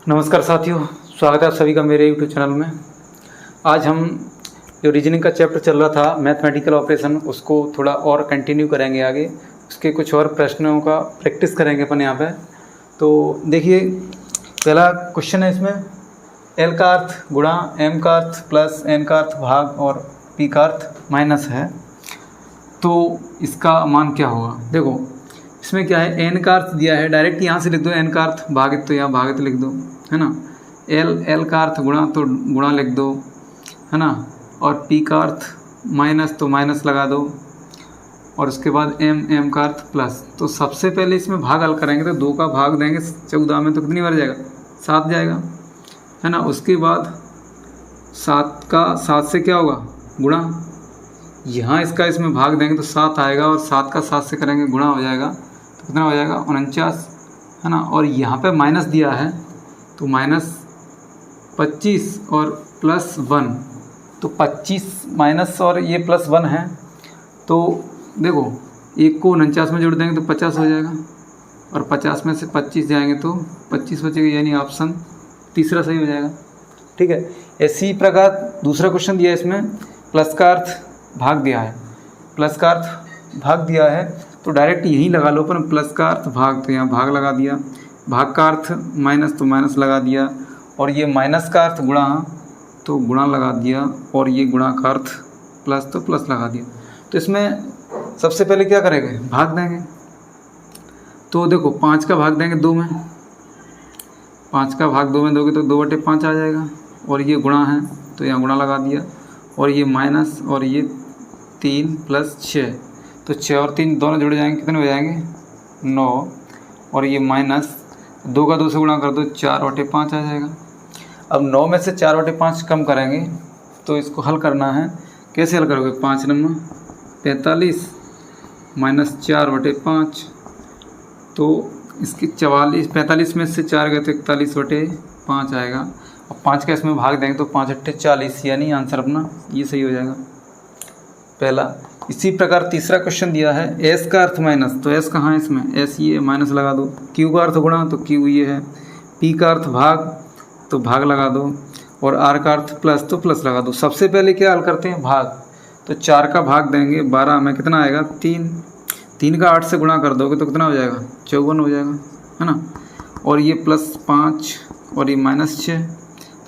नमस्कार साथियों, स्वागत है आप सभी का मेरे यूट्यूब चैनल में। आज हम जो रीजनिंग का चैप्टर चल रहा था मैथमेटिकल ऑपरेशन, उसको थोड़ा और कंटिन्यू करेंगे आगे। उसके कुछ और प्रश्नों का प्रैक्टिस करेंगे अपन यहाँ पे। तो देखिए, पहला क्वेश्चन है इसमें, एल का अर्थ गुणा एम का अर्थ प्लस एन का अर्थ भाग और पी का अर्थ माइनस है, तो इसका मान क्या होगा। देखो इसमें क्या है, एन का अर्थ दिया है, डायरेक्ट यहाँ से लिख दो, एन का अर्थ भागित तो यहाँ भागित लिख दो, है ना। एल का अर्थ गुणा तो गुणा लिख दो, है ना। और पी का अर्थ माइनस तो माइनस लगा दो, और उसके बाद एम का अर्थ प्लस। तो सबसे पहले इसमें भाग हल करेंगे तो 2 का भाग देंगे 14 में, तो कितनी बार जाएगा, 7 जाएगा, है ना। उसके बाद 7 से क्या होगा, गुणा। यहाँ इसका इसमें भाग देंगे तो 7 आएगा, और 7 का 7 से करेंगे गुणा हो जाएगा, तो कितना हो जाएगा 49, है ना। और यहाँ पे माइनस दिया है तो -25 और +1, तो 25 माइनस और ये +1 है। तो देखो, 1 को 49 में जोड़ देंगे तो 50 हो जाएगा, और 50 में से 25 जाएंगे तो 25 बचेगा, यानी ऑप्शन तीसरा सही हो जाएगा। ठीक है। इसी प्रकार दूसरा क्वेश्चन दिया है इसमें, प्लस का अर्थ भाग दिया है, प्लस का अर्थ भाग दिया है तो डायरेक्ट यहीं लगा लो, पर प्लस का अर्थ भाग तो यहाँ भाग लगा दिया, भाग का अर्थ माइनस तो माइनस लगा दिया, और ये माइनस का अर्थ गुणा तो गुणा लगा दिया, और ये गुणा का अर्थ प्लस तो प्लस लगा दिया। तो इसमें सबसे पहले क्या करेंगे, भाग देंगे। तो देखो 5 का भाग देंगे 2 में, 5 का भाग 2 में दोगे तो 2/5 आ जाएगा, और ये गुणा है तो यहाँ गुणा लगा दिया, और ये माइनस, और ये 3 + 6, तो 6 और 3 दोनों जुड़ जाएंगे, कितने हो जाएंगे 9, और ये माइनस 2 का 2 से गुणा कर दो 4/5 आ जाएगा। अब 9 में से 4/5 कम करेंगे तो इसको हल करना है। कैसे हल करोगे, 5 नंबर 45 माइनस 4/5, तो इसकी 45 में से 4 गए तो 41/5 आएगा। अब 5 का इसमें भाग देंगे तो 5×8 = 40, यानी आंसर अपना ये सही हो जाएगा पहला। इसी प्रकार तीसरा क्वेश्चन दिया है, एस का अर्थ माइनस, तो एस कहाँ है इसमें, एस ये माइनस लगा दो। क्यू का अर्थ गुणा तो क्यू ये है, पी का अर्थ भाग तो भाग लगा दो, और आर का अर्थ प्लस तो प्लस लगा दो। सबसे पहले क्या हल करते हैं, भाग। तो 4 का भाग देंगे 12 में, कितना आएगा 3 का 8 से गुणा कर दोगे तो कितना हो जाएगा 54 हो जाएगा, है ना। और ये +5 और ये -6,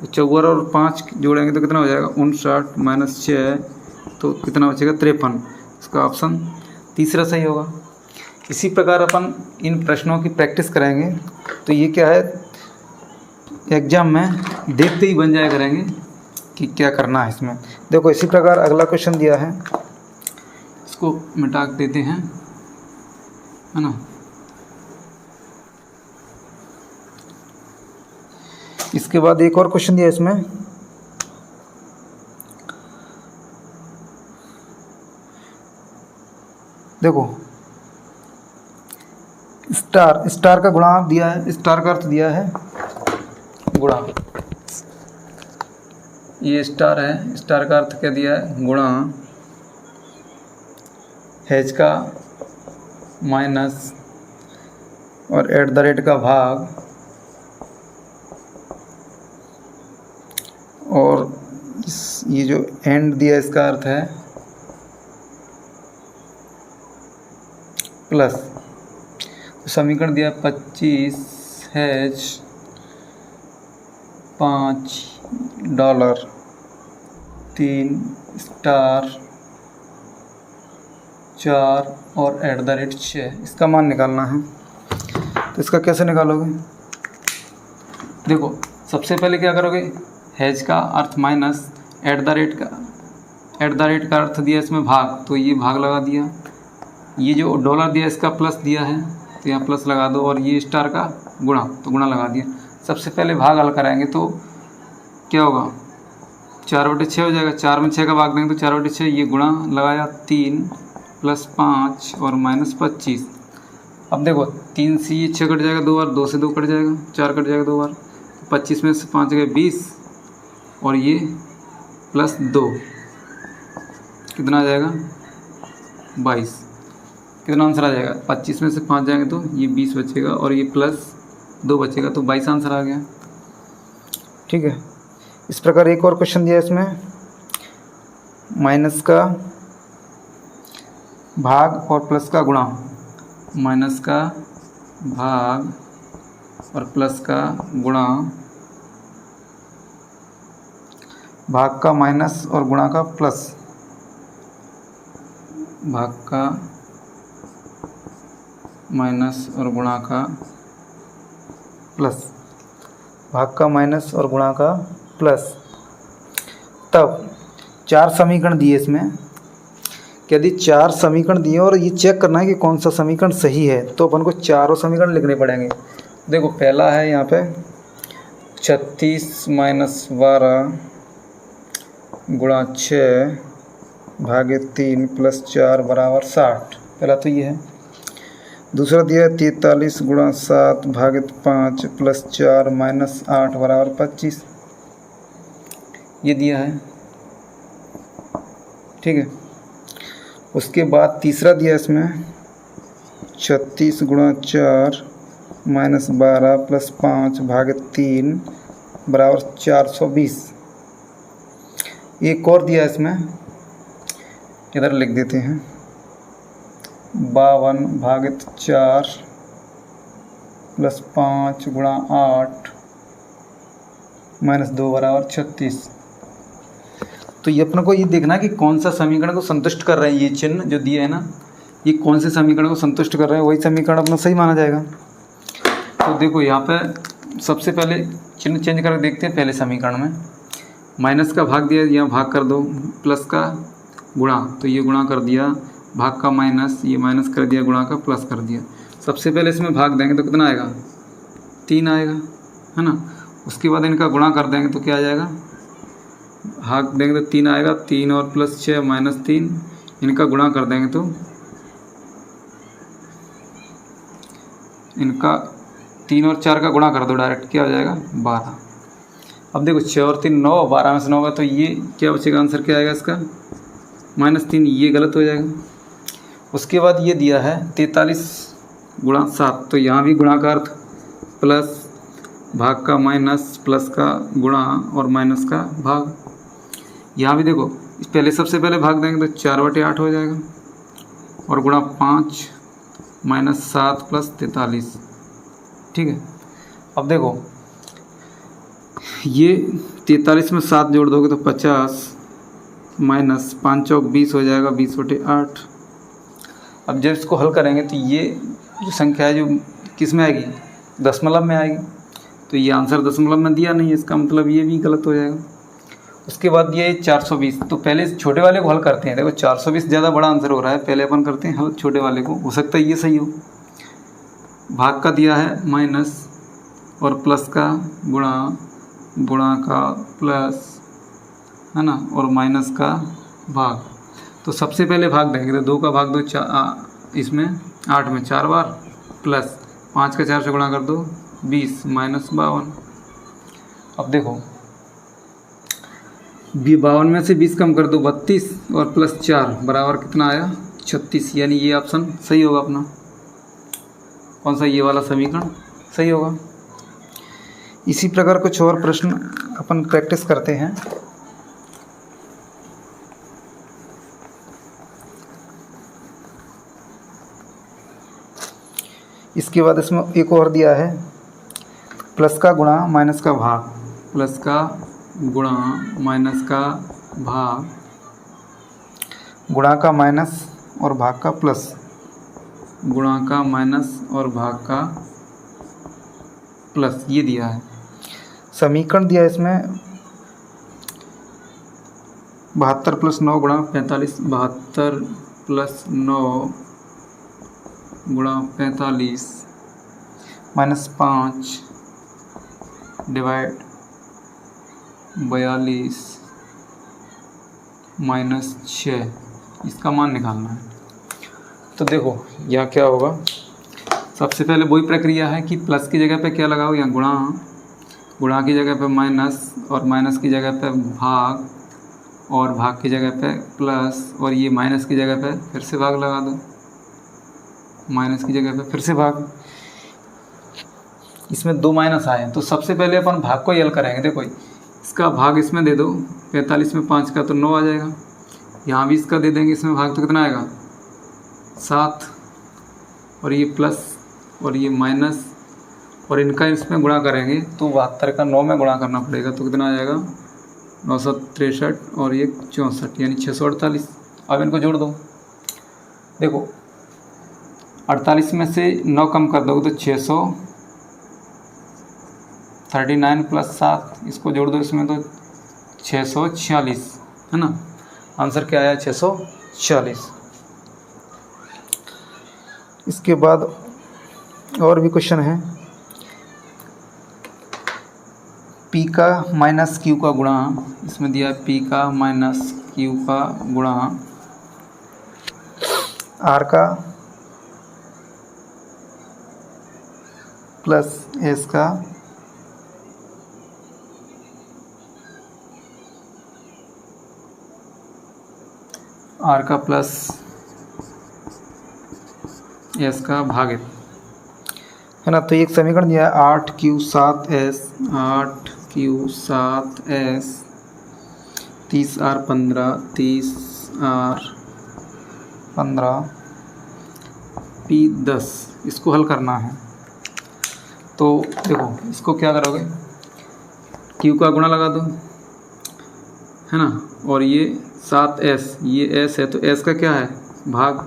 तो 54 और 5 जोड़ेंगे तो कितना हो जाएगा 59 - 6 है, तो कितना बचेगा 53। इसका ऑप्शन तीसरा सही होगा। इसी प्रकार अपन इन प्रश्नों की प्रैक्टिस करेंगे, तो ये क्या है, एग्जाम में देखते ही बन जाया करेंगे कि क्या करना है इसमें। देखो इसी प्रकार अगला क्वेश्चन दिया है, इसको मिटा देते हैं, है ना। इसके बाद एक और क्वेश्चन दिया है इसमें, देखो स्टार का गुणा दिया है, स्टार का अर्थ दिया है गुणा, ये स्टार है, स्टार का अर्थ क्या दिया है गुणा, हैज का माइनस, और @ का भाग, और ये जो एंड दिया इसका अर्थ है प्लस। तो समीकरण दिया 25 हैज $5, 3 स्टार 4 और @ 6, इसका मान निकालना है। तो इसका कैसे निकालोगे, देखो सबसे पहले क्या करोगे, हैज का अर्थ माइनस, @ का अर्थ दिया इसमें भाग, तो ये भाग लगा दिया, ये जो डॉलर दिया इसका प्लस दिया है तो यहाँ प्लस लगा दो, और ये स्टार का गुणा तो गुणा लगा दिया। सबसे पहले भाग हल कराएंगे तो क्या होगा 4/6 हो जाएगा, 4 में 6 का भाग देंगे तो 4/6, ये गुणा लगाया 3 + 5 और -25। अब देखो 3 से ये 6 कट जाएगा 2 बार, 2 से 2 कट जाएगा, 4 कट जाएगा 2 बार, 25 में से 5 गए 20, और ये +2 कितना आ जाएगा 22। कितना आंसर आ जाएगा, 25 में से 5 जाएंगे तो ये 20 बचेगा, और ये +2 बचेगा, तो 22 आंसर आ गया। ठीक है। इस प्रकार एक और क्वेश्चन दिया इसमें, माइनस का भाग और प्लस का गुणा, माइनस का भाग और प्लस का गुणा, भाग का माइनस और गुणा का प्लस, भाग का माइनस और गुणा का प्लस, भाग का माइनस और गुणा का प्लस। तब 4 समीकरण दिए इसमें, यदि 4 समीकरण दिए और ये चेक करना है कि कौन सा समीकरण सही है, तो अपन को चारों समीकरण लिखने पड़ेंगे। देखो पहला है यहाँ पे 36 माइनस 12 गुणा 6 भागे 3 प्लस 4 बराबर 60, पहला तो ये है। दूसरा दिया है 43 गुणा 7 भागे 5 प्लस 4 माइनस 8 बराबर 25, ये दिया है, ठीक है। उसके बाद तीसरा दिया इसमें 36 गुणा 4 माइनस 12 प्लस 5 भागे 3 बराबर 420। एक और दिया इसमें, इधर लिख देते हैं 52 भागित 4 प्लस 5 गुणा 8 माइनस 2 बराबर 36। तो ये अपने को ये देखना है कि कौन सा समीकरण को संतुष्ट कर रहे हैं, ये चिन्ह जो दिए है ना, ये कौन से समीकरण को संतुष्ट कर रहे हैं, वही समीकरण अपना सही माना जाएगा। तो देखो यहाँ पे सबसे पहले चिन्ह चेंज करके देखते हैं। पहले समीकरण में माइनस का भाग दिया, यहाँ भाग कर दो, प्लस का गुणा, तो ये गुणा कर दिया, भाग का माइनस, ये माइनस कर दिया, गुणा का प्लस कर दिया। सबसे पहले इसमें भाग देंगे तो कितना आएगा, 3 आएगा, है ना। उसके बाद इनका गुणा कर देंगे तो क्या आ जाएगा, भाग देंगे तो 3 आएगा, 3 और प्लस 6 माइनस 3, इनका गुणा कर देंगे तो इनका 3 और 4 का गुणा कर दो डायरेक्ट, क्या हो जाएगा 12। अब देखो 6 और 3 9, 12 में से 9 होगा तो ये क्या बचेगा, आंसर क्या आएगा इसका -3, ये गलत हो जाएगा। उसके बाद ये दिया है 43 गुणा 7, तो यहाँ भी गुणा का अर्थ प्लस, भाग का माइनस, प्लस का गुणा और माइनस का भाग। यहाँ भी देखो पहले सबसे पहले भाग देंगे तो 4/8 हो जाएगा और गुणा 5 माइनस 7 प्लस 43, ठीक है। अब देखो ये 43 में 7 जोड़ दोगे तो 50 माइनस 5 चौक 20 हो जाएगा, 20/8। अब जब इसको हल करेंगे तो ये जो संख्या है जो किस में आएगी, दशमलव में आएगी, तो ये आंसर दशमलव में दिया नहीं है, इसका मतलब ये भी गलत हो जाएगा। उसके बाद दिया है 420, तो पहले इस छोटे वाले को हल करते हैं। देखो 420 ज़्यादा बड़ा आंसर हो रहा है, पहले अपन करते हैं हल छोटे वाले को, हो सकता है ये सही हो। भाग का दिया है माइनस और प्लस का गुणा, गुणा का प्लस, है ना, और माइनस का भाग। तो सबसे पहले भाग देंगे तो 2 का भाग दो, इसमें 8 में 4 बार, प्लस 5 का 4 से गुणा कर दो 20 माइनस 52। अब देखो 52 में से 20 कम कर दो 32 और प्लस 4 बराबर कितना आया 36, यानी ये ऑप्शन सही होगा अपना। कौन सा, ये वाला समीकरण सही होगा। इसी प्रकार कुछ और प्रश्न अपन प्रैक्टिस करते हैं। इसके बाद इसमें एक और दिया है प्लस का गुणा माइनस का भाग, प्लस का गुणा माइनस का भाग, गुणा का माइनस और भाग का प्लस, गुणा का माइनस और भाग का प्लस, ये दिया है। समीकरण दिया है इसमें 72 + 9 गुणा 45, 72 + 9 गुणा 45 -5 डिवाइड 42 -6, इसका मान निकालना है। तो देखो यहाँ क्या होगा, सबसे पहले वही प्रक्रिया है कि प्लस की जगह पे क्या लगाओ, यहाँ गुणा, गुणा की जगह पे माइनस और माइनस की जगह पे भाग और भाग की जगह पे प्लस, और ये माइनस की जगह पे फिर से भाग लगा दो, माइनस की जगह पे फिर से भाग। इसमें 2 माइनस आए हैं, तो सबसे पहले अपन भाग को यल करेंगे। देखो इसका भाग इसमें दे दो, 45 में 5 का तो 9 आ जाएगा। यहाँ भी इसका दे देंगे इसमें भाग, तो कितना आएगा 7, और ये प्लस और ये माइनस, और इनका इसमें गुणा करेंगे तो 72 का 9 में गुणा करना पड़ेगा, तो कितना आ जाएगा 963 और ये 64 यानी 648। अब इनको जोड़ दो। देखो 48 में से 9 कम कर दोगे तो 639 प्लस 7, इसको जोड़ दो इसमें तो 646 है ना। आंसर क्या आया 646। इसके बाद और भी क्वेश्चन है। पी का माइनस क्यू का गुणा, इसमें दिया है पी का माइनस क्यू का गुणा आर का प्लस एस का आर का प्लस एस का भागित है ना। तो एक समीकरण दिया है 8Q7S 8Q7S 30R15 30R15 P10, इसको हल करना है। तो देखो इसको क्या करोगे, Q का गुणा लगा दो है ना, और ये 7S ये S है तो S का क्या है भाग,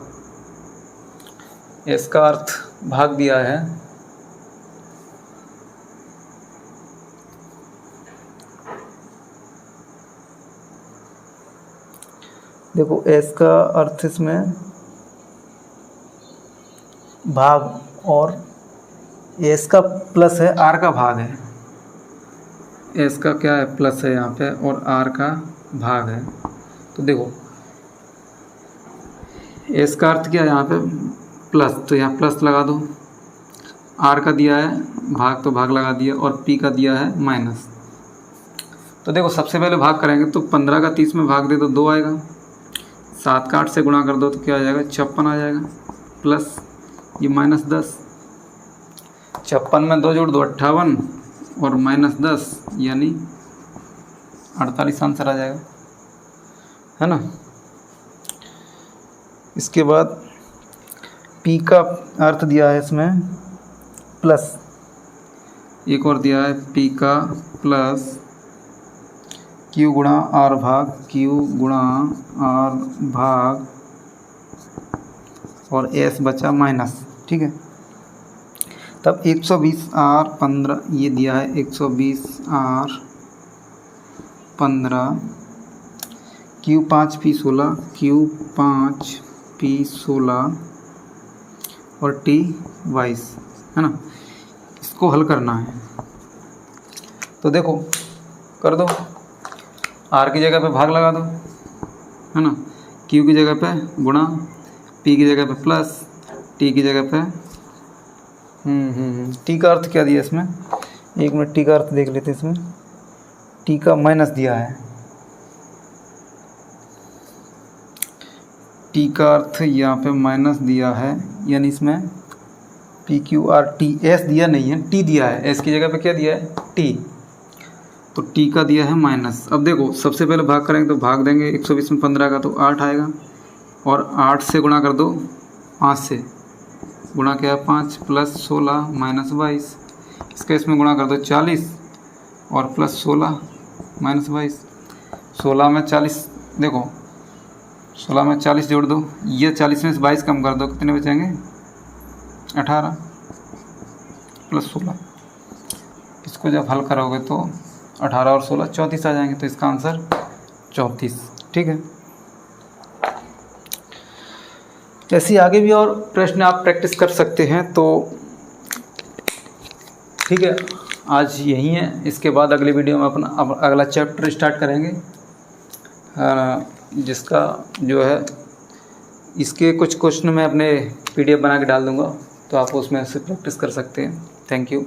S का अर्थ भाग दिया है, देखो S का अर्थ इसमें भाग और S का प्लस है R का भाग है, S का क्या है प्लस है यहाँ पे और R का भाग है। तो देखो S का अर्थ क्या है यहाँ पे प्लस, तो यहाँ प्लस लगा दो, R का दिया है भाग तो भाग लगा दिया, और P का दिया है माइनस। तो देखो सबसे पहले भाग करेंगे तो 15 का 30 में भाग दे तो 2 आएगा, 7 का 8 से गुणा कर दो तो क्या आ जाएगा 56 आ जाएगा, प्लस ये -10, 56 में 2 जोड़ दो 58 और -10 यानी 48 आंसर आ जाएगा है ना। इसके बाद P का अर्थ दिया है इसमें प्लस, एक और दिया है P का प्लस Q गुणा R भाग Q गुणा R भाग और S बचा माइनस, ठीक है। तब 120R15 ये दिया है 120R15 Q5P16 Q5P16 और T22 है ना। इसको हल करना है तो देखो कर दो, R की जगह पे भाग लगा दो है ना, Q की जगह पे गुणा, P की जगह पे प्लस, T की जगह पे T का अर्थ क्या दिया इसमें, एक मिनट T का अर्थ देख लेते इसमें। T का माइनस दिया है, T का अर्थ यहाँ पे माइनस दिया है, यानी इसमें PQRT S दिया नहीं है T दिया है, S की जगह पे क्या दिया है T, तो T का दिया है माइनस। अब देखो सबसे पहले भाग करेंगे तो भाग देंगे 120 में 15 का तो 8 आएगा, और 8 से गुणा कर दो 5 से, गुणा क्या है 5 प्लस 16 माइनस 22, इसका इसमें गुणा कर दो 40 और प्लस 16 माइनस 22, 16 में 40, देखो 16 में 40 जोड़ दो, ये 40 में से 22 कम कर दो, कितने बचेंगे 18 प्लस 16, इसको जब हल करोगे तो 18 और 16 34 आ जाएंगे, तो इसका आंसर 34, ठीक है। ऐसे आगे भी और प्रश्न आप प्रैक्टिस कर सकते हैं, तो ठीक है आज यही है। इसके बाद अगली वीडियो में अपना अगला चैप्टर स्टार्ट करेंगे, जिसका जो है इसके कुछ क्वेश्चन मैं अपने PDF बना के डाल दूंगा, तो आप उसमें से प्रैक्टिस कर सकते हैं। Thank you.